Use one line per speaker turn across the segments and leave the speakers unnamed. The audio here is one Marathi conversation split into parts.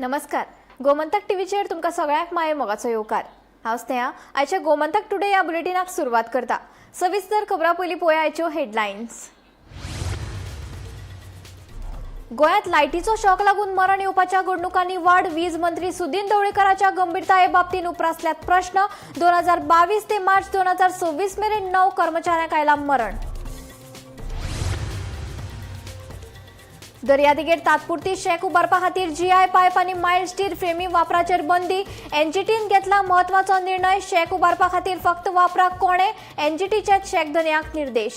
नमस्कार. गोमंतक टीव्हीचेर तुमकां सगळ्यांक माये मोगाचो येवकार. हांव स्नेहा. आयच्या गोमंतक टुडे ह्या बुलेटिनाक सुरवात करता. सविस्तर खबरां पयलीं पळोवया आयच्यो हेडलायन्स. गोंयांत लायटीचो शॉक लागून मरण येवपाच्या घडणुकांनी वाड. वीज मंत्री सुदीन ढवळीकराच्या गंभीरताये बाबतींत उप्रासल्यात प्रश्न. 2022 ते मार्च 2026 मेरेन 9 कर्मचाऱ्यांक आयलां मरण. दर्यादेगेर तात्पुरती शेक उबारपा खातीर जीआय पायप आनी मायल्ड स्टील फ्रेमी वापराचेर बंदी. एनजीटीन घेतला म्हत्वाचो निर्णय. शेक उबारपा खातीर फक्त वापराक कोणे. एनजीटीचेच शेक धन्याक निर्देश.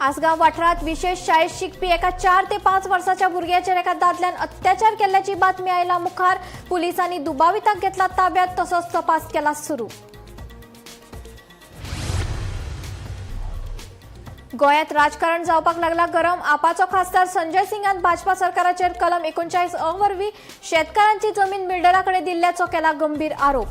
आसगांव वाठारांत विशेष शाळेत शिकपी एका 4 ते 5 वर्साच्या भुरग्याचेर एका दादल्यान अत्याचार केल्ल्याची बातमी आयला मुखार. पुलिसांनी दुबाविताक घेतला ताब्यात तसोच तपास केला सुरू. गोंयांत राजकारण जावपाक लागला गरम. आपाचो खासदार संजय सिंगान भाजपा सरकाराचेर कलम 39 अ वरवीं शेतकारांची जमीन बिल्डराकडे दिल्ल्याचो केला गंभीर आरोप.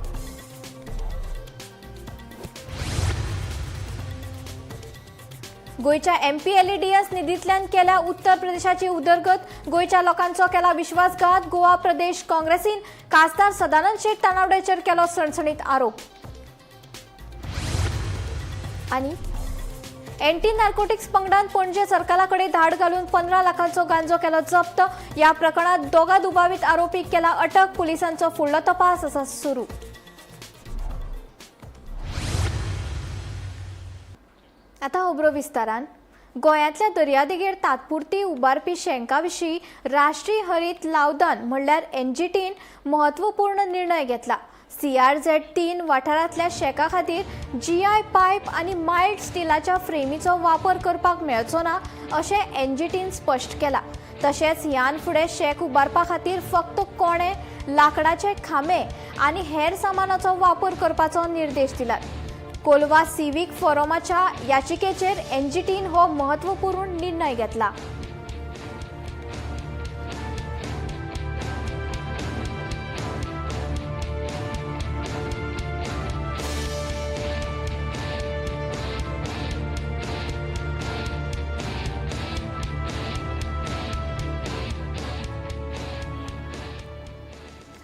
गोयच्या एमपीएलईडीएस निधींतल्यान केल्या उत्तर प्रदेशाची उदरगत. गोयच्या लोकांचो केला विश्वासघात. गोवा प्रदेश काँग्रेसीन खासदार सदानंद शेट तानावडेचेर केलो सणसणीत आरोप. आनी एंटी नार्कोटिक्स पंगडान पणजे सर्कलाकडे धाड घालून 15 लाखांचो गांजो केलो जप्त. या प्रकरणात दोगा दुबावित आरोपीक केला अटक. पुलिसांचो फुडलो तपास आसा सुरू. आता खबरो विस्तारान. गोंयांतल्या दर्यादेगेर तात्पुरती उबारपी शेंका विशीं राष्ट्रीय हरीत लावदान म्हणल्यार एनजीटीन म्हत्वपूर्ण निर्णय घेतला. CRZ-3 वाठारांतल्या शेका खातीर जीआय पायप आनी मायल्ड स्टीलाच्या फ्रेमीचो वापर करपाक मेळचो ना अशें एनजीटीन स्पश्ट केला. तशेंच ह्यान फुडें शेक उबारपा खातीर फक्त कोणे, लाकडाचे खांबे आनी हेर सामानाचो वापर करपाचो निर्देश दिलात. कोलवा सिवीक फोरमाच्या याचिकेचेर एनजीटीन हो म्हत्वपूर्ण निर्णय घेतला.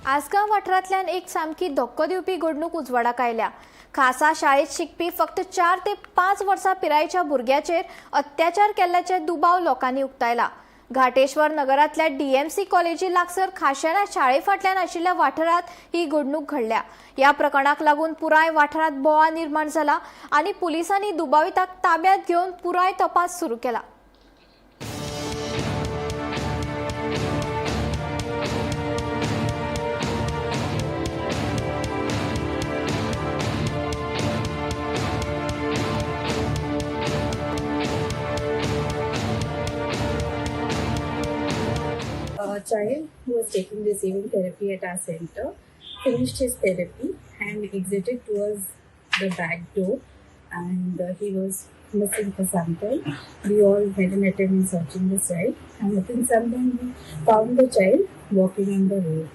आसगांव वाठारांतल्यान एक सामकी धक्को दिवपी घडणूक उजवाडाक आयल्या. खासा शाळेत शिकपी फक्त 4 ते 5 वर्सां पिरायेच्या भुरग्याचेर अत्याचार केल्ल्याचे दुबाव लोकांनी उक्तायला. घाटेश्वर नगरांतल्या डीएमसी कॉलेजी लागसार खाशेल्या शाळे फाटल्यान आशिल्ल्या वाठारांत ही घडणूक घडल्या. ह्या प्रकरणाक लागून पुराय वाठारांत बोवाळ निर्माण जाला आनी पुलिसांनी दुबाविताक ताब्यात घेवन पुराय तपास सुरू केला.
A child who was receiving therapy at our center finished his therapy and exited towards the back door, and he was missing for some time. We all made an attempt in searching the child, and within some time we found the child walking on the road.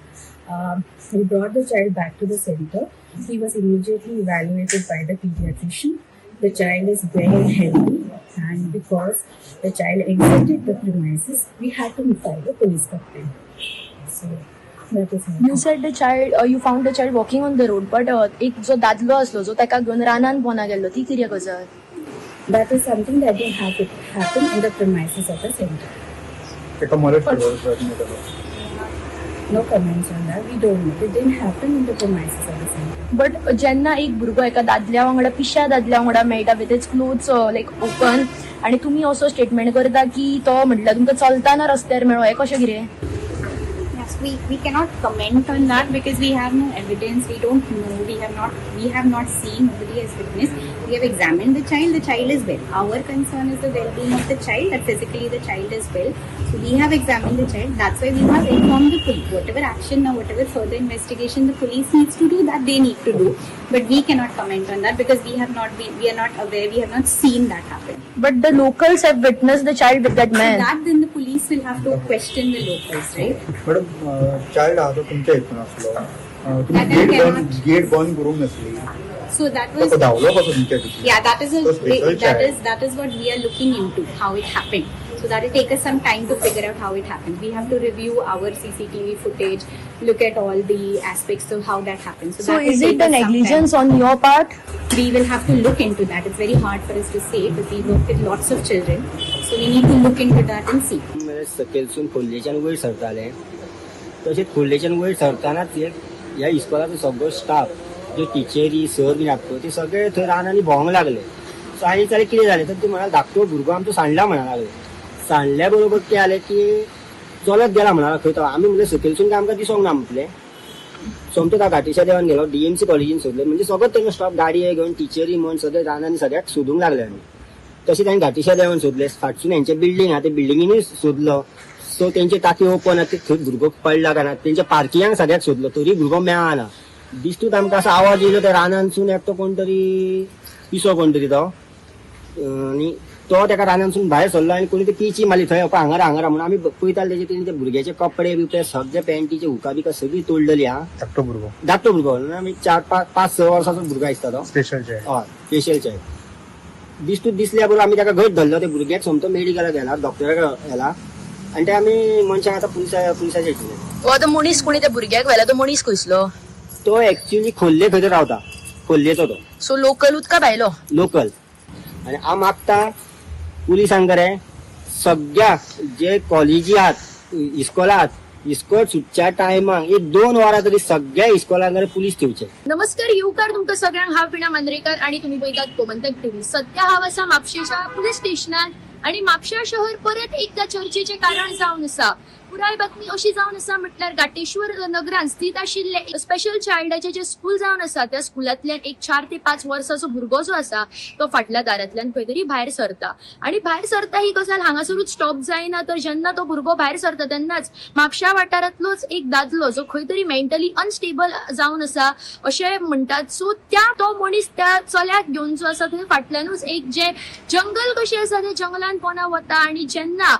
We brought the child back to the center. He was immediately evaluated by the pediatrician. The child is very healthy, and because the child exited the premises, we had to file a police complaint. So that is how.
You said you found the child walking on the road, but एक जो दादलो असलो जो ताका घेवन रानान पोना गेल्लो ती कितें गजाल?
That is something that didn't happen in the premises of the center. No comments on that. We don't know. It didn't happen in the premises of the center.
But जेन्ना एक भुरगो एका दादल्या वांगडा पिश्या दादल्या वांगडा मेळटा with its clothes like open आनी तुमी असो स्टेटमेंट करता की तो म्हटल्यार तुमकां चलताना रस्त्यार मेळ्ळो, हें कशें कितें?
Yes, we cannot comment on that because we have no evidence. We don't know. We have not seen. Nobody has witnessed. We have examined the child. The child is well. Our concern is the well-being of the child. That physically the child is well. So we have examined the child. That's why we have informed the police. Whatever action or whatever further investigation the police needs to do, that they need to do. But we cannot comment on that because we are not aware. We have not seen that happen.
But the locals have witnessed the child with that man.
So that then the police will have to question the locals, right?
Madam, child हा तो तुमच्या इथून असलो. तुम्ही गेट बंद करून नसली.
So that was
तो धावलो कसो तुमच्या तिथे?
yeah, that is what we are looking into, how it happened. So that will take us some time to figure out how it happened. We have to review our CCTV footage, look at all the aspects of how that happened.
So
that will
is
take
it the
us some time.
negligence on your part?
We will have to look into that. It's very hard for us to say, but we work with lots of children. So we need to look into that and see.
सकयलसून खोल्लेच्यान वयर सरताले तशेंच खोल्लेच्यान वयर सरतानाच ह्या इस्कॉलाचो सगळो स्टाफ जे टिचरी सर बी आसता ते सगळे थंय रानांनी भोंवंक लागले. सो आनी जाल्यार कितें जालें तर ते म्हणाले धाकटो भुरगो आमचो सांडला म्हणा लागले. सांडल्या बरोबर ते जालें की चलत गेला म्हणा खंय तो आमी म्हणलें सकयलसून काय आमकां दिसोंक ना म्हटलें. सोमतो त्या घाटीच्या देवान गेलो DMC कॉलेजीन सोदले म्हणजे सगळो तेंचो स्टाफ गाडये घेवन टिचरी म्हण सगळे रानांनी सगळ्याक सोदूंक लागले आमी. तशें तांणी घाटीच्या देवान सोदले फाटसून हेंचे बिल्डींग आहा ते बिल्डिंगीनूय सोदलो. सो तेंचे टाकी ओपन आहा थंय भुरगो पडला काय ना तेंच्या पार्किंगाक सगळ्याक सोदलो तरी भुरगो मेळना. दिसतूच आमकां असो आवाज येयलो त्या रानांसून एकटो कोण तरी पिसो कोण तरी तो आनी तो तेका रानांसून भायर सरलो आनी कोणी ती पिची मारली थंय हांगारा म्हणून आमी पळयताले तेजे तेणी ते भुरग्याचे कपडे बिपडे सगळे पॅन्टीचे हुका बिका सगळी तोडलेली हा.
धाकटो भुरगो
धाकटो भुरगो आमी 4-5-6 वर्साचो भुरगो दिसता तो
स्पेशल चाइल्ड.
हय स्पेशल चाइल्ड. दिसतूच दिसल्या बरोबर आमी ताका घट धरलो ते भुरग्याक सोमतो मेडिकलाक गेला डॉक्टराक गेला आनी ते आमी मनशाक आतां पुलिसाचे इतले.
तो मनीस कोणी त्या भुरग्याक व्हेला तो मनीस कसलो?
तो एक्च्युअली खोल्ले खंय रावता खोल्लेचो तो.
सो लोकलूच का भायलो?
लोकल. आनी हांव मागता पुलिसांकडे सगळ्या जे कॉलेजी आहात इस्कॉल सुटच्या टायमाक 1-2 वरां तरी सगळ्या इस्कॉलांकडे पुलीस ठेवचे.
नमस्कार येवकार तुमकां सगळ्यांक. हांव विणा मांद्रेकार आणि तुम्ही पळयतात गोमंतक टीव्ही. सध्या हांव आसा म्हापशेच्या पुलीस स्टेशनार आणि म्हापशा शहर परत एकदा चर्चेचे कारण जावन आसा. पुराय बातमी अशी जावन आसा म्हटल्यार घाटेश्वर नगरात स्थित आशिल्ले स्पेशल चायल्डाचे जे स्कूल जावन आसा त्या स्कुलांतल्यान एक 4 ते 5 वर्साचो भुरगो जो आसा तो फाटल्या दारांतल्यान खंय तरी भायर सरता आणि भायर सरता ही गजाल हांगासरूच स्टॉप जायना तर जेन्ना तो भुरगो भायर सरता तेन्नाच म्हापशा वाठारांतलोच एक दादलो जो खंय तरी मेंटली अनस्टेबल जावन आसा अशें म्हणटात. सो तो मनीस त्या चल्याक घेवन जो आसा थंय फाटल्यानूच एक जे जंगल कशें आसा ते जंगलान पोना वता आणि जेन्ना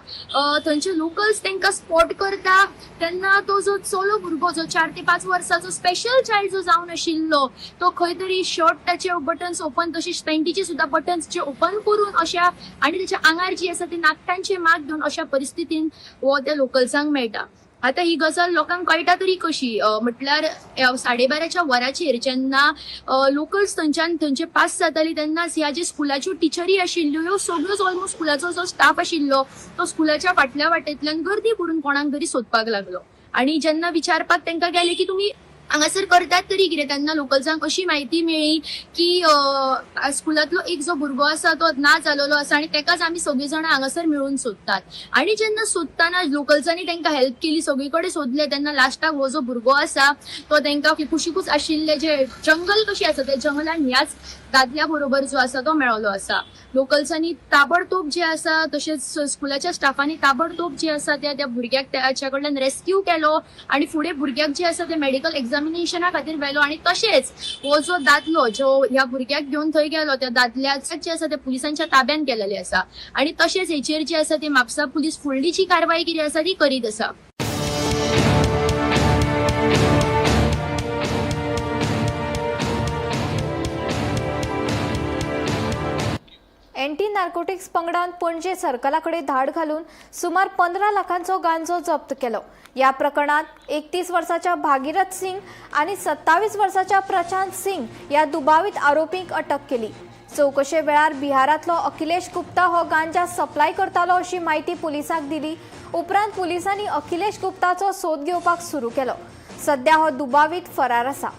थंयचे लोकल्स तांकां स्पॉट करता तेन्ना तो जो चलो भुरगो जो 4 ते 5 वर्साचो स्पेशल चाइल्ड जो जावन आशिल्लो तो खंय तरी शर्टाचे बटन्स ओपन तशेंच पॅन्टीचे सुद्धा बटन्स जे ओपन करून अशा आणि त्याच्या आंगार जी आसा ती नाकटांचे माग घेवन अशा परिस्थितीन हो त्या लोकल्सांक मेळटा. आता ही गजाल लोकांक कळटा तरी कशी म्हटल्यार 12:30च्या वराचेर जेन्ना लोकल्स थंयचे पास जाताली तेन्नाच ह्या जे स्कुलाच्यो टिचरी आशिल्ल्यो ह्यो सगळ्योच ऑलमोस्ट स्कुलाचो जो स्टाफ आशिल्लो तो स्कुलाच्या फाटल्या वाटेंतल्यान गर्दी करून कोणाक तरी सोदपाक लागलो आणि जेन्ना विचारपाक तांकां गेले की तुमी हांगासर करतात तरी कितें तेन्ना लोकल्सांक अशी म्हायती मेळ्ळी की स्कुलांतलो एक जो भुरगो आसा तो ना जालोलो आसा आनी तेकाच आमी सगळीं जाणां हांगासर मेळून सोदतात. आणि जेन्ना सोदताना लोकल्सांनी तांकां हेल्प केली सगळी कडेन सोदले तेन्ना लास्टाक हो जो भुरगो आसा तो तांकां कुशीकूच आशिल्ले जे जंगल कशी आसा त्या जंगलान ह्याच दादल्या बरोबर जो आसा तो मेळलो आसा. लोकल्सांनी ताबडतोब जे आसा तशेंच स्कुलाच्या स्टाफांनी ताबडतोब जे आसा त्या भुरग्याक त्याच्या कडल्यान रेस्क्यू केलो आणि फुडें भुरग्याक जे आसा ते मेडिकल एक्झामिनेशना खातीर व्हेलो आणि तशेंच हो जो दादलो जो ह्या भुरग्याक घेवन थंय गेलो त्या दादल्याक जे आसा ते पुलिसांच्या ताब्यान केलेले आसा आणि तशेंच हेचेर जे आसा ते म्हापसा पुलीस फुडलीची कारवाई कितें आसा ती करीत आसा.
एंटी नार्कोटिक्स पंगडान पणजे सर्कलाकडे धाड घालून सुमार 15 लाखांचो गांजो जप्त केलो. या प्रकरणात 31 वर्षाच्या भागीरथ सिंग आणि 27 वर्षाच्या प्रशांत सिंग या दुबावित आरोपींक अटक केली. चौकशे वेळार बिहारातलो अखिलेश गुप्ता हो गांजा सप्लाय करतालो अशी माहिती पुलिसांक दिली. उपरांत पुलिसांनी अखिलेश गुप्ताचो सोद घेवपाक सुरू केलो. सध्या हो दुबावित फरार आसा.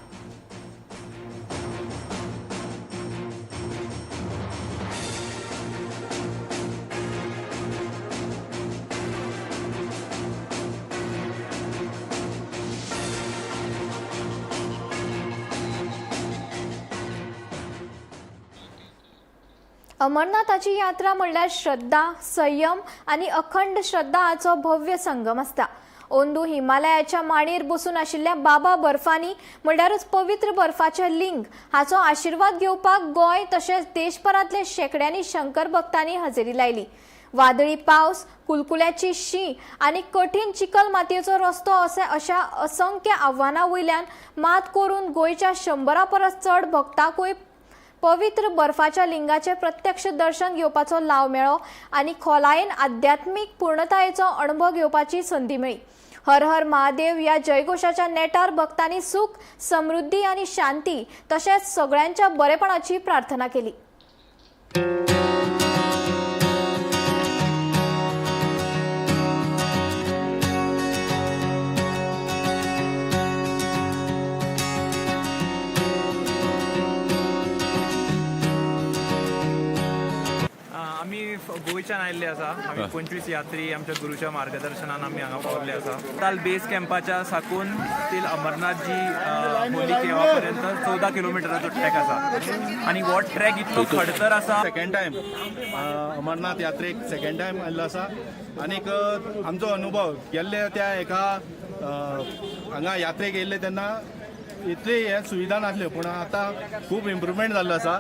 अमरनाथाची यात्रा म्हणल्यार श्रद्धा, संयम आणि अखंड श्रद्धा हाचो भव्य संगम असता. ओंदू हिमालयाच्या मांडीर बसून आशिल्ल्या बाबा बर्फानी म्हणल्यारच पवित्र बर्फाचे लिंग हाचो आशीर्वाद घेवपाक गोंय तशेंच देशभरांतले शेकड्यांनी शंकर भक्तांनी हजेरी लायली. वादळी पावस, कुलकुल्याची शीं आणि कठीण चिकल मातयेचो रस्तो अशा असंख्य आव्हानां वयल्यान मात करून गोंयच्या 100 परस चड भक्तांकूय पवित्र बर्फाच्या लिंगाचे प्रत्यक्ष दर्शन घेवपाचो लाव मेळ्ळो आनी खोलायेन आध्यात्मीक पूर्णतायेचो अणभव घेवपाची संदी मेळ्ळी. हर हर महादेव या जयघोषाच्या नेटार भक्तांनी सुख, समृद्धी आणि शांती तसेच सगळ्यांच्या बरेपणाची प्रार्थना केली.
आम्ही गोंयच्यान आयिल्ले आसा. आमी 25 यात्री आमच्या गुरूच्या मार्गदर्शनान आमी हांगा पावल्ले आसा. ताल बेस कॅम्पाच्या साकून तील अमरनाथजी होली केवा पर्यंत 14 किलोमिटराचो ट्रॅक आसा आनी हो ट्रॅक इतलो खडतर आसा.
सेकंड टायम अमरनाथ यात्रेक सेकंड टायम आयल्लो आसा. आनीक आमचो अनुभव गेल्ले त्या एका हांगा यात्रेक येयल्ले तेन्ना इतली हे सुविधा नासल्यो, पूण आतां खूब इम्प्रुवमेंट जाल्लो आसा.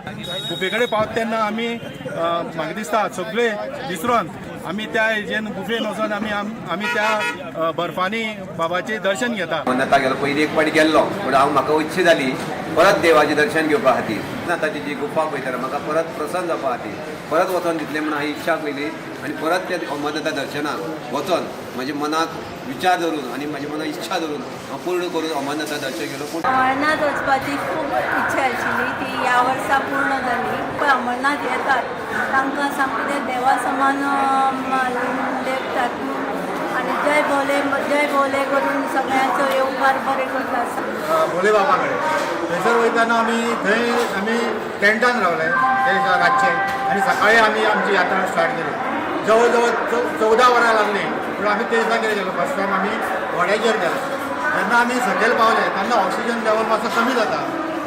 गुफे कडेन पावता तेन्ना आमी म्हाका दिसता सगळे विसरून आमी त्या हेजेन गुफेन वचून आमी त्या बर्फांनी बाबाचें दर्शन घेता.
अमरनाथा गेलो पयलीं एक फावटी गेल्लो, पूण म्हाका इच्छा जाली परत देवाचें दर्शन घेवपा खातीर. अमरनाथाची जी गुफा पळयताना म्हाका परत प्रसन्न जावपा खातीर परत वचोन दितलें म्हणून हांवें इच्छा केली आनी परत त्या अमरनाथा दर्शनाक वचोन म्हज्या मनाक विचार धरून आनी म्हज्या मनाक इच्छा धरून हांव पूर्ण करून अमरनाथा दर्शन केलो. पूण
अमरनाथ वचपाची खूब इच्छा आशिल्ली, ती ह्या वर्सा पूर्ण जाली. पळय अमरनाथ येतात तांकां सामकें ते देवा समान लेपतात आनी जय भोले करून सगळ्यांचो येवकार बरें करतात.
भोले बाबा कडेन थंयसर वयताना आमी टेंटान रावले ते रातचे आनी सकाळी आमी आमची यात्रा स्टार्ट केली. जवळ जवळ 14 वरां लागली, पूण आमी ते दिसा कितें केलें फर्स्ट टायम आमी घोड्याचेर गेले. जेन्ना आमी सकयल पावले तेन्ना ऑक्सिजन लेवल मातसो कमी जाता.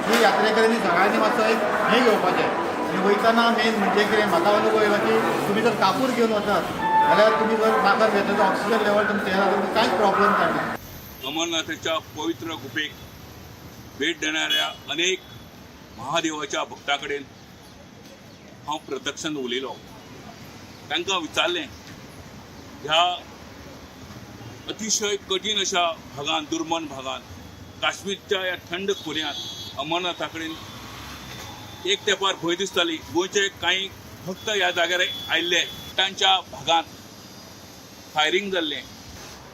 ही यात्रेकरांनी सगळ्यांनी मातसो एक हें घेवपाचें आनी वयताना मेन म्हणजे कितें म्हाका अनुभव येयलो की तुमी जर कापूर घेवन वतात जाल्यार तुमी जर नाकार घेतले तर ऑक्सिजन लेवल तुमचें येना, तुमकां कांयच प्रॉब्लेम जायना.
अमरनाथाच्या पवित्र गुफेक भेट देणाऱ्या अनेक महादेवाच्या भक्तां कडेन हांव प्रत्यक्षान उलयलो. तांकां विचारलें ह्या अतिशय कठीण अशा भागांत, दुर्मन भागांत, काश्मीरच्या ह्या थंड खोऱ्यांत अमरनाथा कडेन एक तेंपार भंय दिसताली. गोंयचे कांय भक्त ह्या जाग्यार आयिल्ले, तांच्या भागांत फायरिंग जाल्लें.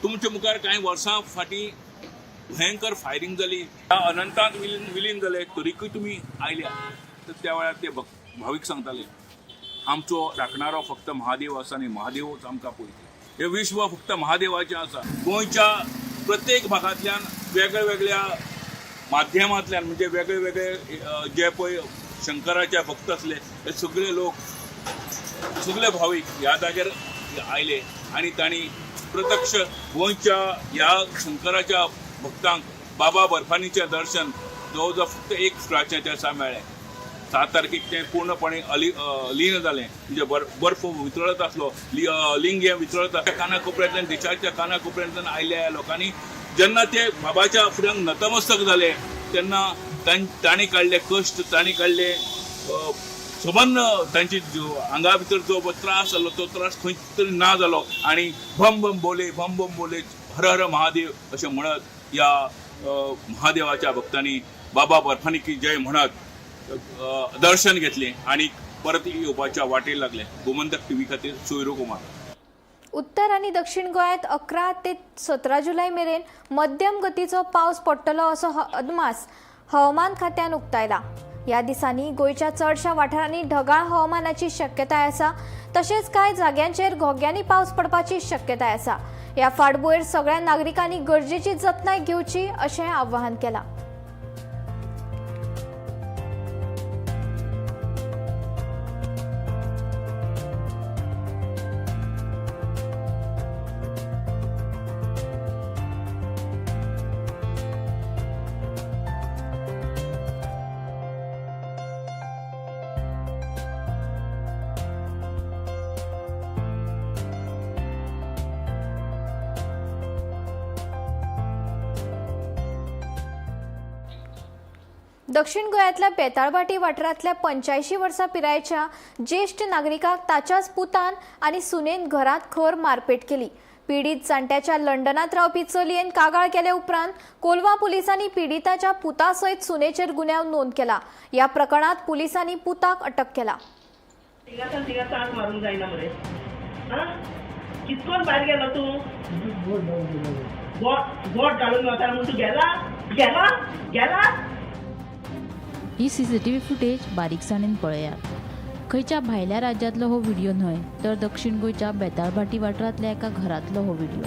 तुमच्या मुखार कांय वर्सां फाटीं भयंकर फायरिंग जाली, अनंतांत विलीन जाले, तरीकय तुमी आयल्या. तर त्या वेळार ते भावीक सांगताले आमचो राखणारो फक्त महादेव आसा आनी महादेवच आमकां पळयता. हे विश्व फक्त महादेवाचें आसा. गोंयच्या प्रत्येक भागांतल्यान वेगळ्या वेगळ्या माध्यमांतल्यान म्हणजे वेगळे वेगळे जे पळय शंकराचे भक्त आसले हे सगळे लोक, सगळे भावीक ह्या जाग्यार आयले आनी तांणी प्रत्यक्ष गोंयच्या ह्या शंकराच्या भक्तांक बाबा बर्फानीचें दर्शन जवळ जवळ फक्त एक फुटाचें त्या दिसा मेळ्ळें. 7 तारखेक तें पूर्णपणे लीन जालें. म्हणजे बर्फ वितळत आसलो, लिंग हें वितळत आसलें. काना कोपऱ्यांतल्यान, देशाच्या काना कोपऱ्यांतल्यान आयल्या लोकांनी जेन्ना ते बाबाच्या फुड्याक नतमस्तक जाले तेन्ना तांणी काडले कश्ट, तांणी काडले सबंद तांची आंगा भितर जो त्रास जालो तो त्रास खंय तरी ना जालो आनी भम भम बोले हर हर महादेव अशें म्हणत या महादेवाच्या भक्तांनी बाबा बर्फानी की जय म्हणत दर्शन घेतलें आनी परत येवपाच्या वाटेर लागले. गोमंतक टीव्ही खातीर सोयरो कुमार.
उत्तर आणि दक्षिण गोंयांत 11 ते 17 जुलय मेरेन मध्यम गतीचो पावस पडटलो असो अदमास हवामान खात्यान उक्तायला. या दिसांनी गोंयच्या चडशा वाठारांनी ढगाळ हवामानाची शक्यताय आसा. तशेंच कांय जाग्यांचेर घोग्यांनी पावस पडपाची शक्यताय आसा. या फाटभुंयेर सगळ्या नागरिकांनी गरजेची जतनाय घेवची अशें आवाहन केलां. दक्षिण गोंयांतल्या बेताळबाटी वाठारांतल्या 85 वर्सां पिरायेच्या ज्येष्ठ नागरिकाक ताच्याच पुतान आनी सुनेन घरांत खर मारपेट केली. पीडित जाणट्याच्या लंडनात रावपी चलयेन कागाळ केल्या उपरांत कोलवा पुलिसांनी पीडिताच्या पुतासयत सुनेचेर गुन्यांव नोंद केला. या प्रकरणात पुलिसांनी पुताक अटक केला.
मारूंक जायना मरे कितकोन भायर गेलो तूं बोट घालून वता म्हूण तूं गेला
ही सीसीटीव्ही फुटेज बारीकसाणेन पळयात. खंयच्या भायल्या राज्यांतलो हो व्हिडिओ न्हय तर दक्षिण गोंयच्या बेताळभाटी वाठारांतल्या एका घरांतलो हो व्हिडिओ.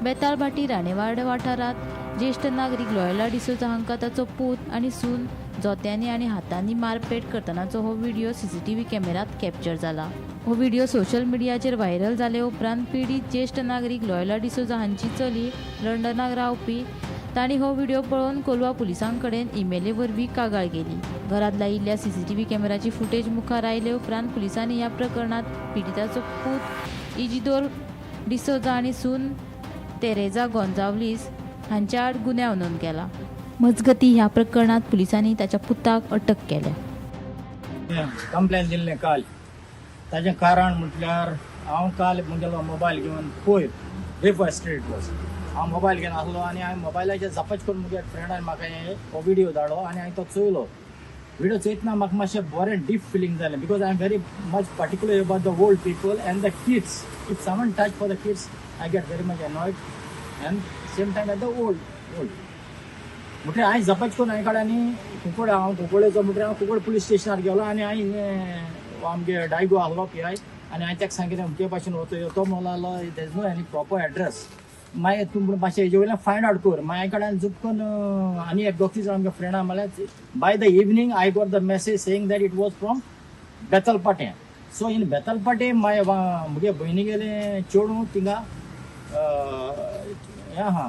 बेताळभाटी राणेवाड वाठारांत ज्येश्ठ नागरीक लोयला डिसोजा हांकां ताचो पूत आनी सून जोत्यांनी आनी हातांनी मारपेट करतनाचो हो व्हिडिओ सीसीटीव्ही कॅमेरात कॅप्चर जाला. हो व्हिडिओ सोशल मिडियाचेर व्हायरल जाले उपरांत पीडित ज्येश्ठ नागरीक लोयला डिसोजा हांची चली लंडनाक रावपी तांणी हो व्हिडिओ पळोवन कोलवा पुलिसां कडेन ईमेली वरवीं कागाळ केली. घरांत लायिल्ल्या सीसीटीव्ही कॅमेराची फुटेज मुखार आयले उपरांत पुलिसांनी ह्या प्रकरणात पीडिताचो पूत इजिदोर डिसोजा आनी सून तेरेजा गोंजावलीस हांच्या आड गुन्यांव नोंद केला. मजगतीं ह्या प्रकरणात पुलिसांनी ताच्या पुताक अटक केल्या.
कंप्लेन दिल्लें काल ताजें कारण म्हटल्यार हांव काल म्हगेलो मोबायल घेवन पयर रिफर स्ट्रीट वच हांव मोबायल घेवन आसलो आनी हांवें मोबायलाचेर झपच करून म्हगे फ्रेंडान म्हाका हो व्हिडिओ धाडलो आनी हांवें तो चोयलो. व्हिडिओ चोयतना म्हाका मातशें बरें डीप फिलींग जालें because I am very much particular about the old people end the kids. If someone touch for the kids I get very much annoyed end same time at the old म्हटल्यार हांवें झपच करून हांवें काडनी कुंकळ हांव कुंकळेचो म्हटल्यार हांव कुंकळ पुलीस स्टेशनार गेलो आनी हांवें आमगे डायगो आहलो पी आय आनी हांवें ताका सांगितलें अमके भाशेन वचो तो म्हणलो there is no any proper address. मागीर तूं मातशें हेजे वयल्यान फायंड आउट कर. मागीर कडेन झुकून आनी एक दोग जाण आमगे फ्रेंडा म्हळ्यार by the evening I got the message saying that it was from बेतलपाटें. सो इन बेतलपाटें म्हगे भयणी गेले चेडूं थिंगा हें आहा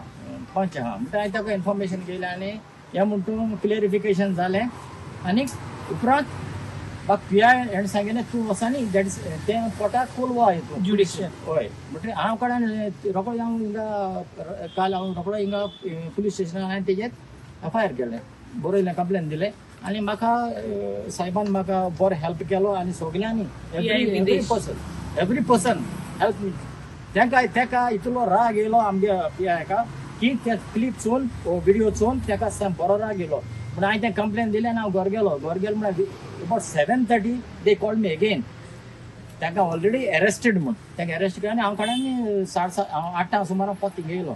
पंच आहा म्हणटा हांवें ताका इन्फॉर्मेशन केलें आनी हें म्हणून क्लियरिफिकेशन जालें आनी उपरांत म्हाका पी आय हेणें सांगिल्लें तूं वच न्ही दॅट इज तें पोटाक कोलवा हितून ज्युडिशियल हय म्हणटकीर हांव कडेन रोखडो हांव हिंगा काल हांव रोखडो हिंगा पुलीस स्टेशनार हांवें तेजेर FIR केलें बरयलें कंप्लेन दिलें आनी म्हाका सायबान म्हाका बरो हेल्प केलो आनी सगल्यांनी एवरी पर्सन हेल्प मी. तेका इतलो राग येयलो आमगे पी आय हाका की ते क्लिप चोवन व्हिडिओ चोवन तेका बरो राग येयलो. म्हणून हांवें तें कंप्लेन दिलें आनी हांव घर गेलो म्हळ्यार about 7:30 they called me again. ताका ऑलरेडी एरेस्टेड म्हूण ताका एरेस्ट केलें आनी हांव कडेन 8:30 सुमाराक परत थिंगा येयलो.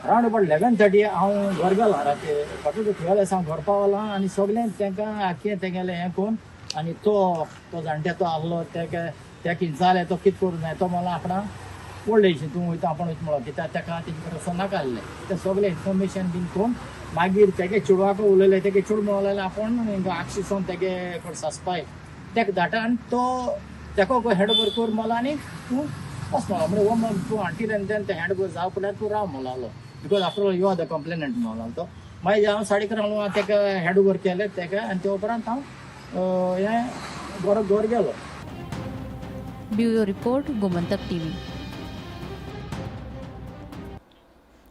अरावंड अबाउट 11:30 हांव घर गेलो राती फाटून 12 हांव घर पावलो आनी सगळें तांकां आख्खें तेगेलें हें करून आनी तो जाणटे तो आहलो तेका जालें तो कितें करूं जाय तो म्हणलो आपणा ओल्ड एज तूं वयता आपण वयता म्हणलो कित्याक ताका तेजे कडेन वचून नाका आहलें. तें सगळें इन्फॉर्मेशन बीन करून मागीर तेगे चेडवाक उलयलें तेगे चेडूं म्हणलें आपण हिंगा आक्षिसून तेगे कोण सासपाय तेका धाडटा आनी तो तेका हँड ओवर कर म्हणलो आनी तूं वच म्हणलो म्हणजे हो तूं हांटील आनी तें हँड ओवर जावं पडल्यार तूं राव म्हणलो because after all you are the complainant म्हणलो तो. मागीर हांव 11:30 तेका हँड ओवर केलें तेका आनी ते उपरांत हांव हें बरो घर गेलो.
Bureau report Gomantak TV.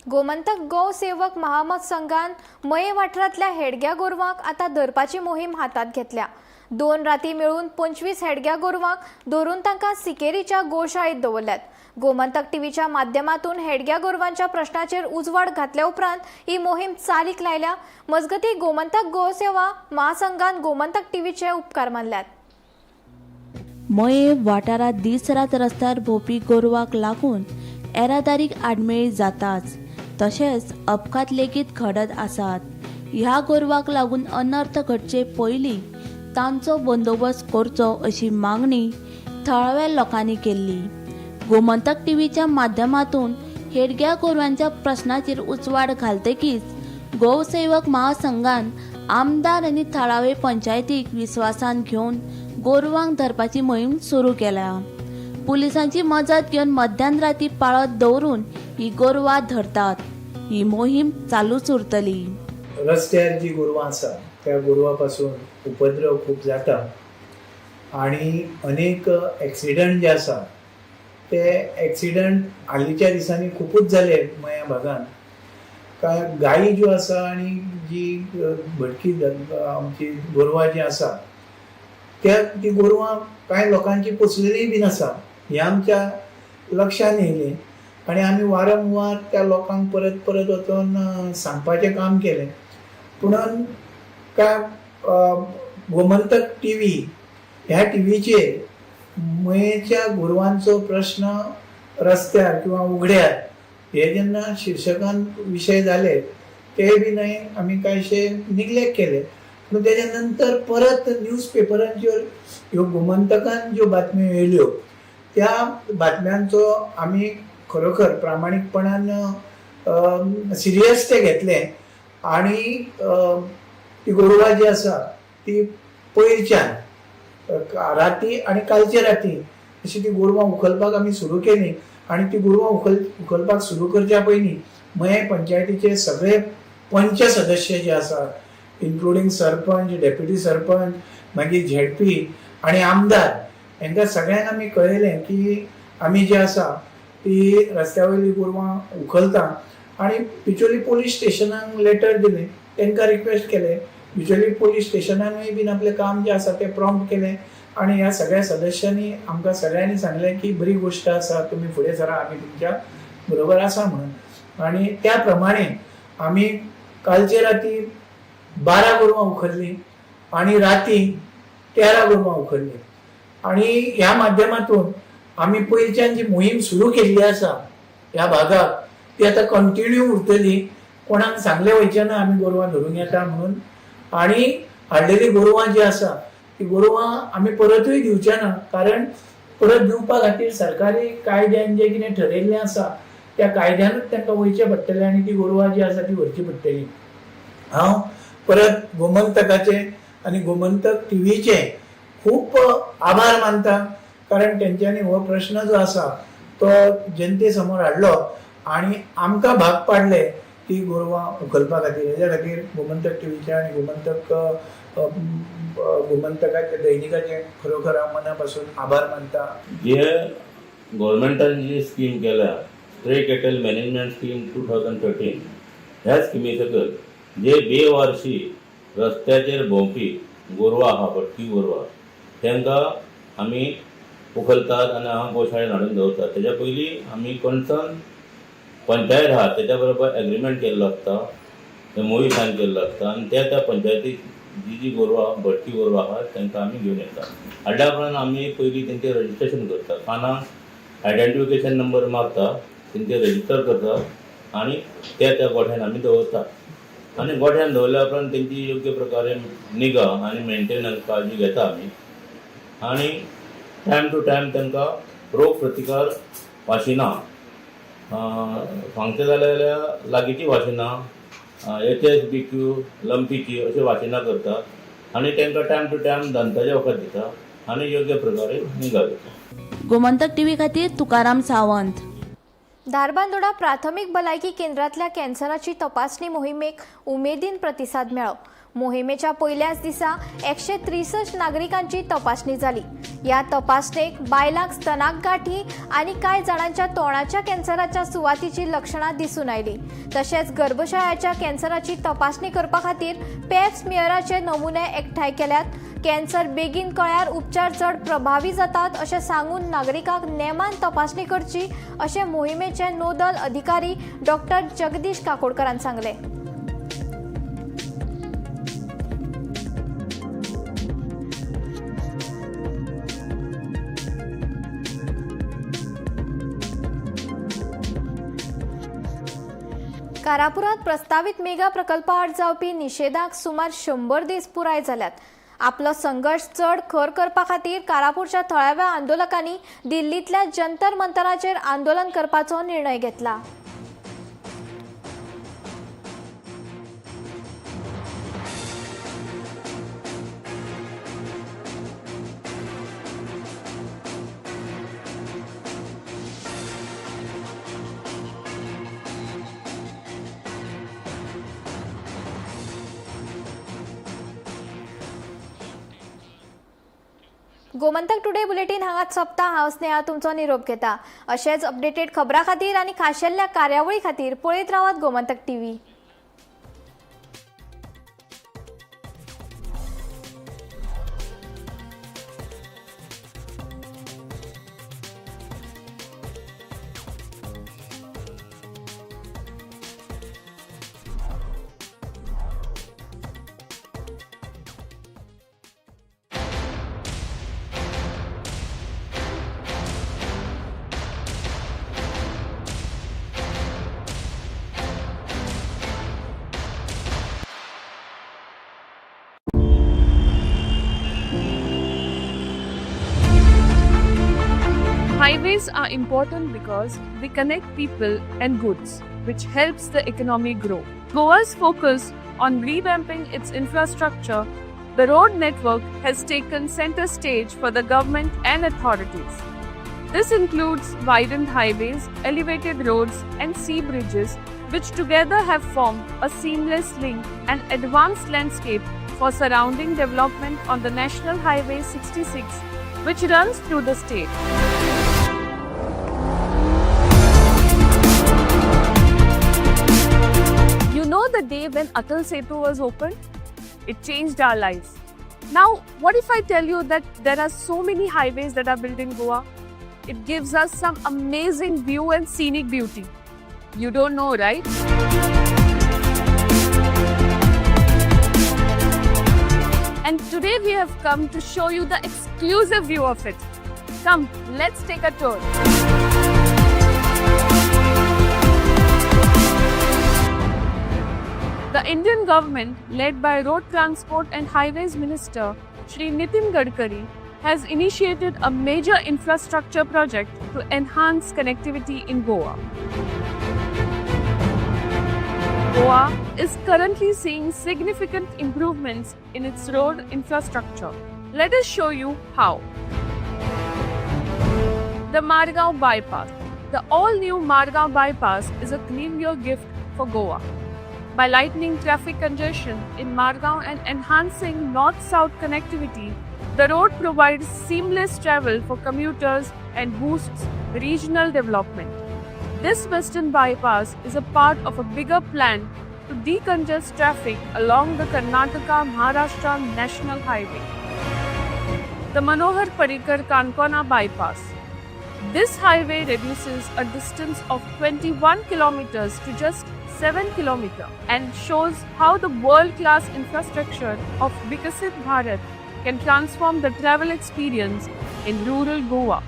Gomantak गौ सेवक महामत संघान मये वाठारांतल्या हेडग्या गोरवांक आतां धरपाची मोहीम हातात घेतल्या. 2 राती मेळून 25 हेडग्या गोरवांक धरून तांकां सिकेरीच्या गोशाळेंत दवरल्यात. गोमंतक टीव्हीच्या माध्यमातून हेडग्या गोरवांच्या प्रश्नाचेर उजवाड घातल्या उपरांत ही मोहीम चालीक लायल्या. मजगती गोमंतक गौ सेवा महासंघान गोमंतक टीव्हीचे उपकार मानल्यात.
मये वाठारांत दीस रात रस्त्यार भोंवपी गोरवांक लागून येरादारीक आडमेळी जाताच तशेंच अपघात लेगीत घडत आसात. ह्या गोरवांक लागून अनर्थ घडचे पयलीं तांचो बंदोबस्त करचो अशी मागणी थळाव्या लोकांनी केल्ली. गोमंतक टीव्हीच्या माध्यमातून हेडग्या गोरवांच्या प्रश्नाचेर उजवाड घालतकीच गौसेवक महासंघान आमदार आनी थळावे पंचायतीक विश्वासान घेवन गोरवांक धरपाची मोहीम सुरू केल्या. पुलिसांची मजत घेवन मध्यराती पाळत दवरून ही गोरवां धरतात. ही मोहीम चालूच उरतली.
रस्त्यार जी गोरवां आसा त्या गोरवां पासून उपद्रव खूब जाता आनी अनेक एक्सिडंट जे आसा ते एक्सिडंट हालींच्या दिसांनी खूबच जाले मया भागान. काय गायी ज्यो आसा आनी जी भटकी आमची गोरवां जी आसा ती गोरवां कांय लोकांची पोसलेलीय बीन आसा हें आमच्या लक्षान येयलें आणि आमी वारंवार त्या लोकांक परत परत वचून सांगपाचें काम केलें. पुणून गोमंतक TV ह्या टीव्हीचेर मयेच्या गोरवांचो प्रश्न रस्त्यार किंवा उघड्यार हे जेन्ना शिर्शकान विशय जाले ते बी न्हय आमी कांयशे निग्लेक्ट केले. पूण तेज्या नंतर परत न्यूज पेपरांचेर ह्यो गोमंतकान ज्यो बातम्यो येयल्यो त्या बातम्यांचो आमी खरोखर प्रामाणीकपणान सिरियस ते घेतले आनी ती गोरवां जी आसा ती पयरच्यान राती आनी कालचे राती अशी ती गोरवां उखलपाक आमी सुरू केली. आनी ती गोरवां उखलपाक सुरू करच्या पयलीं मये पंचायतीचे सगळे पंच सदस्य जे आसा इन्क्लुडींग सरपंच, डेप्युटी सरपंच, मागीर ZP आनी आमदार हांकां सगळ्यांक आमी कळयलें की आमी जे आसा ती रस्त्या वयली गोरवां उखलता. आनी बिचोली पुलीस स्टेशनाक लेटर दिलें, तांकां रिक्वेस्ट केलें. बिचोली पुलीस स्टेशनानूय बीन आपलें काम जें आसा तें प्रॉम्प्ट केलें. आनी ह्या सगळ्या सदस्यांनी आमकां सगळ्यांनी सांगलें की बरी गोश्ट आसा, तुमी फुडें सरा, आमी तुमच्या बरोबर आसा म्हणून. आनी त्या प्रमाणे आमी कालचे राती 12 गोरवां उखल्लीं आनी राती 13 गोरवां उखल्लीं. आनी ह्या माध्यमांतून आमी पयरच्यान जी मोहीम सुरू केल्ली आसा ह्या भागाक ती आतां कंटिन्यू उरतली. कोणाक सांगले वयचें ना आमी गोरवां धरून येता म्हणून. आनी हाडलेली गोरवां जी आसा ती गोरवां आमी परतूय दिवचे ना, कारण परत दिवपा खातीर सरकारी कायद्यान जें कितें ठरयल्लें आसा त्या कायद्यानूच तांकां वयचें पडटलें आनी ती गोरवां जी आसा ती व्हरची पडटली. हांव परत गोमंतकाचे आनी गोमंतक टीव्हीचे खूब आभार मानता, कारण तेंच्यांनी हो प्रश्न जो आसा तो जनते समोर हाडलो आनी आमकां भाग पाडले ती गोरवां उखलपा खातीर. हेज्या खातीर गोमंतक टीव्हीचे आनी गोमंतकाचे दैनिकाचे खरोखर हांव मना पासून आभार मानता.
जे गव्हर्मेंटान जी स्कीम केल्या स्ट्रे कॅटल मॅनेजमेंट स्कीम 2013 ह्या स्किमी सकयल जे बेवारशी रस्त्याचेर भोंवपी गोरवां आहा, भटकी गोरवां, तांकां आमी उखलतात आनी हांगा गोशाळेन हाडून दवरतात. तेज्या पयलीं आमी कन्सर्न पंचायत आहा तेज्या बरोबर एग्रीमेंट केल्लो आसता, ते मोही सायन केल्लो आसता आनी त्या पंचायतीक जी गोरवां भटकी गोरवां आहात तांकां आमी घेवन येता. हाडल्या उपरांत आमी पयलीं तेंचें रजिस्ट्रेशन करता, कानाक आयडेंटिफिकेशन नंबर मारता, तेंचें रजिस्टर करतात आनी त्या गोठ्यान आमी दवरतात. आनी गोठ्यान दवरल्या उपरांत तेंची योग्य प्रकारे निगा आनी मेंटेनन्स काळजी घेता आमी. आनी टायम टू टायम तांकां रोग प्रतिकार वाशिनां सांगचे जाल्यार लागींची वाशिनां, HSBQ, लंपीची अशी वाशिनां करतात आनी तांकां टायम टू टायम दंताचे वखद दिता आनी योग्य प्रकारे निगा घेता.
गोमंतक टीव्ही खातीर तुकाराम सावंत.
धारबांदोडा प्राथमीक भलायकी केंद्रांतल्या कॅन्सराची तपासणी मोहिमेक उमेदीन प्रतिसाद मेळ्ळो. मोहिमेच्या पयल्याच दिसा 163 नागरिकांची तपासणी जाली. या तपासणेक बायलांक स्तनाक गाठी आनी कांय जाणांच्या तोंडाच्या कॅन्सराच्या सुवातीची लक्षणां दिसून आयली. तशेंच गर्भशयाच्या कॅन्सराची तपासणी करपा खातीर पॅप स्मियराचे नमुने एकठांय केल्यात. कॅन्सर बेगीन कळ्यार उपचार चड प्रभावी जातात अशें सांगून नागरिकांक नेमान तपासणी करची अशें मोहिमेचे नोडल अधिकारी डॉक्टर जगदीश काकोडकरान सांगले. कारापुरात प्रस्तावित मेगा प्रकल्पा आड जावपी निषेधाक सुमार 100 दीस पुराय जाल्यात. आपलो संघर्ष चड खर करपा खातीर कारापूरच्या थळाव्या आंदोलकांनी दिल्लीतल्या जंतर मंतराचेर आंदोलन करपाचो निर्णय घेतला. गोमंतक टुडे बुलेटिन हांगाच सोंपता. हांव स्नेहा तुमचो निरोप घेता. अशेंच अपडेटेड खबरां खातीर आनी खाशेल्ल्या कार्यावळी खातीर पळयत रावात Gomantak TV.
Highways are important because they connect people and goods, which helps the economy grow. Goa's focus on revamping its infrastructure, the road network has taken center stage for the government and authorities. This includes widened highways, elevated roads, and sea bridges, which together have formed a seamless link and advanced landscape for surrounding development on the National Highway 66, which runs through the state. You know the day when Atal Setu was opened? It changed our lives. Now, what if I tell you that there are so many highways that are built in Goa? It gives us some amazing view and scenic beauty. You don't know, right? And today we have come to show you the exclusive view of it. Come, let's take a tour. The Indian government, led by Road Transport and Highways Minister Shri Nitin Gadkari, has initiated a major infrastructure project to enhance connectivity in Goa. Goa is currently seeing significant improvements in its road infrastructure. Let us show you how. The Margao Bypass. The all-new Margao Bypass is a New Year gift for Goa. By lightening traffic congestion in Margao and enhancing north-south connectivity, the road provides seamless travel for commuters and boosts regional development. This western bypass is a part of a bigger plan to decongest traffic along the Karnataka-Maharashtra National Highway. The Manohar Parrikar Kankona Bypass. This highway reduces a distance of 21 kilometers to just 7 kilometers and shows how the world-class infrastructure of Vikasit Bharat can transform the travel experience in rural Goa.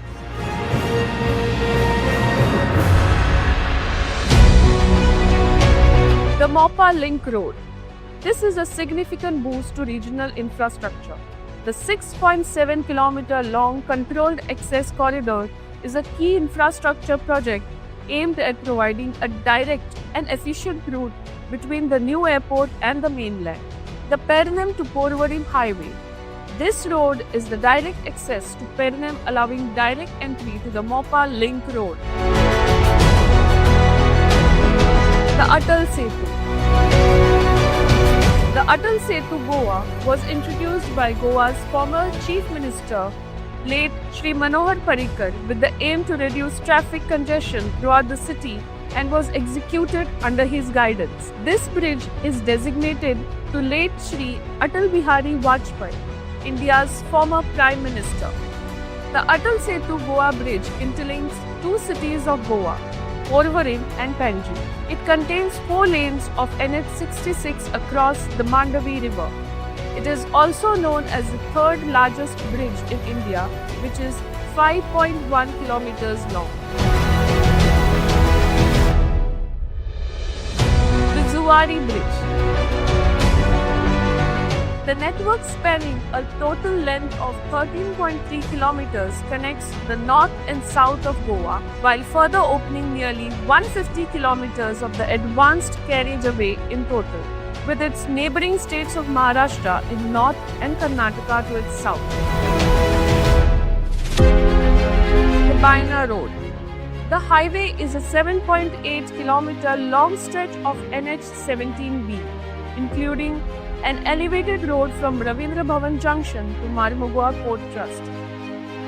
The Mopa Link Road. This is a significant boost to regional infrastructure. The 6.7 kilometer long controlled access corridor is a key infrastructure project aimed at providing a direct and efficient route between the new airport and the mainland. The Pernem to Porvorim Highway. This road is the direct access to Pernem, allowing direct entry to the Mopa Link Road. The Atal Setu. The Atal Setu Goa was introduced by Goa's former Chief Minister, late Shri Manohar Parrikar, with the aim to reduce traffic congestion throughout the city and was executed under his guidance. This bridge is designated to late Shri Atal Bihari Vajpayee, India's former Prime Minister. The Atal Setu Goa Bridge interlinks two cities of Goa, Porvorim and Panji. It contains 4 lanes of NH66 across the Mandavi River. It is also known as the third largest bridge in India, which is 5.1 kilometers long. The Zuari Bridge. The network, spanning a total length of 13.3 kilometers, connects the north and south of Goa, while further opening nearly 150 kilometers of the advanced carriageway in total, with its neighboring states of Maharashtra in north and Karnataka to its south. The Baina Road. The highway is a 7.8 kilometer long stretch of NH17B, including an elevated road from Ravindra Bhavan Junction to Marmugua Port Trust.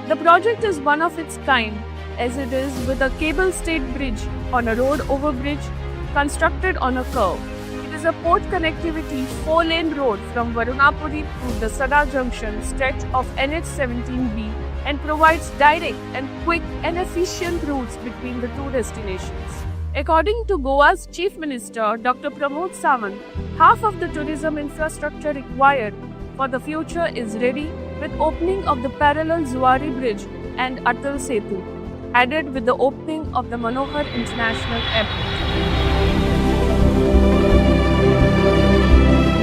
The project is one of its kind, as it is with a cable-stayed bridge on a road overbridge constructed on a curve. It is a port connectivity 4-lane road from Varunapuri to the Sada Junction stretch of NH17B and provides direct and quick and efficient routes between the two destinations. According to Goa's Chief Minister, Dr. Pramod Sawant, half of the tourism infrastructure required for the future is ready with opening of the parallel Zuari Bridge and Atal Setu, added with the opening of the Manohar International Airport.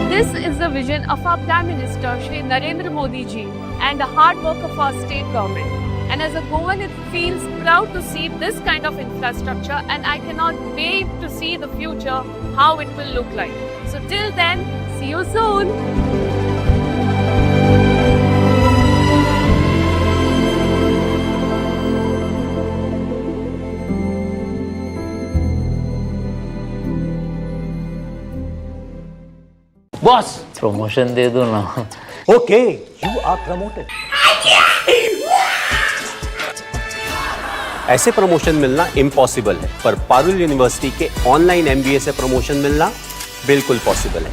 This is the vision of our Prime Minister Shri Narendra Modi ji and the hard work of our state government. And as a Goan, it feels proud to see this kind of infrastructure, and I cannot wait to see the future, how it will look like. So till then, see you soon.
Boss promotion दे दो ना.
Okay, you are promoted. ऐसे प्रमोशन मिलना इम्पॉसिबल है, पर पारुल यूनिवर्सिटी के ऑनलाइन MBA से प्रमोशन मिलना बिल्कुल पॉसिबल है.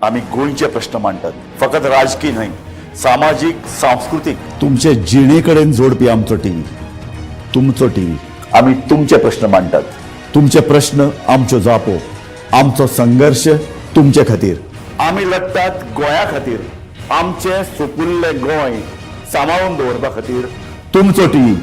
आम्ही गोंयचे प्रश्न मांडतात, फकत राजकीय न्हय, सामाजिक सांस्कृतिक. तुमचे जिणेकडेन जोडपी आमचो टीव्ही, तुमचो टीव्ही. आम्ही तुमचे प्रश्न मांडतात, तुमचे प्रश्न आमच्यो जापो, आमचो संघर्ष तुमचे खातीर. आम्ही लढतात गोंया खातीर, आमचे सोपुल्ले गोंय सांबाळून दवरपा खातीर. तुमचो टीव्ही.